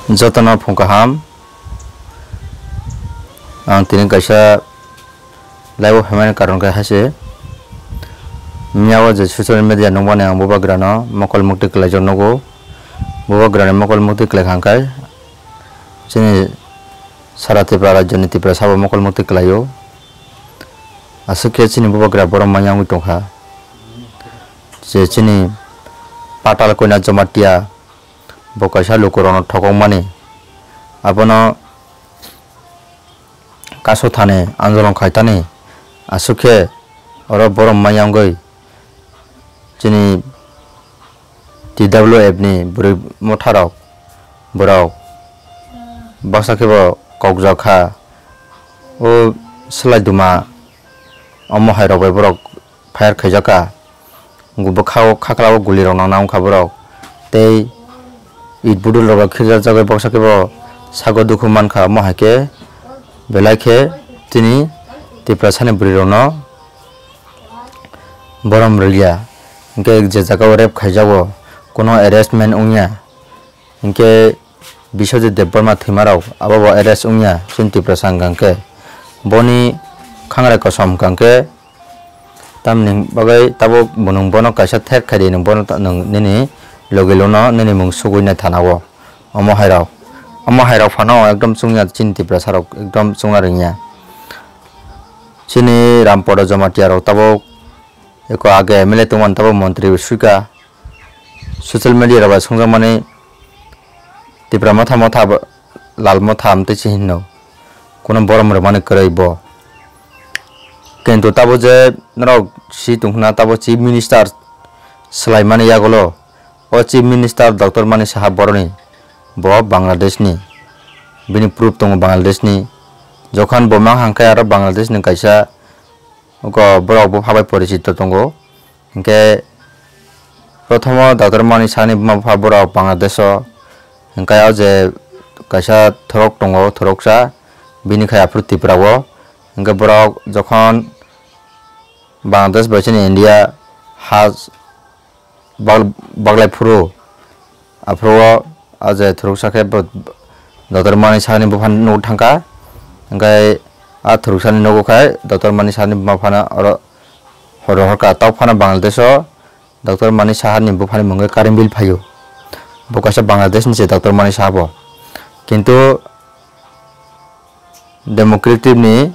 Jotana phungkaham ang tini kaisa laibo hamani karon kai hase miyawa je social media nongmani ang boba grano mokol mukti klaijon nogo boba grano mokol mukti klai khangkai chini sarati pra rajyani tipra sabo mokol mukti klaio asukhe chini boba gra borom manyang tongkha je chini patal koina jomatia bokaisa lokorono thokongmani abono kaso thane andolon khaitani asukhe oro borom mayangoi chini TWF ni buri motharok borok baksakebo kokjakha o slaiduma omo hairok bai borok fire khaijaka gubakhao khaklao gulirok nangnam khaborok tei it budul rok khirja jagai baksakebo sago dukhu mankha mohake belai tini tiprasani burirono borom relia inke je jaga rep khaijago kono arrestment ungya inke Biswajit Debbarma thimarok abo arrest ungya chin tiprasang gangke boni khangra kosom gangke tamning bagai tabo bonung bono kaisa thek khari ning bono nini logelono nini mung suguina thanawo omo hairok fano ekdom chungya chin tiprasarok ekdom chunga ringya chini rampodo jomatia rok tabo eko age MLA tongman tabo montri suika social media raba sungjakmani tipra motha lal motha amte chihinno kono borom romani koraibo kintu tabo je norok si tungna tabo chief minister selaimani yagolo o chief minister Dr. Mani Saha boroni bo Bangladesh ni bini proof tongo Bangladesh ni jokhan bo mang hangkai aro Bangladesh ni kaisa ko borok bo phabai poricito tongo hingke prothomo Dr. Mani Saha ni buma borok Bangladesh o hingkai je kaisa thorok tongo thoroksa bini khai apru tiprao hingke borok jokhon Bangladesh bai chini India has baglai phuru apro aje thuruksa ke Dr. Mani Saha ni bufan no thangka hingkai a thuruksa ni nogo khai Dr. Mani Saha ni bufana oro horohorka tawfana Bangladesh o Dr. Mani Saha ni bufani mungai karimbil phayo bokasa Bangladesh ni se Dr. Mani Saha bo kintu democratic ni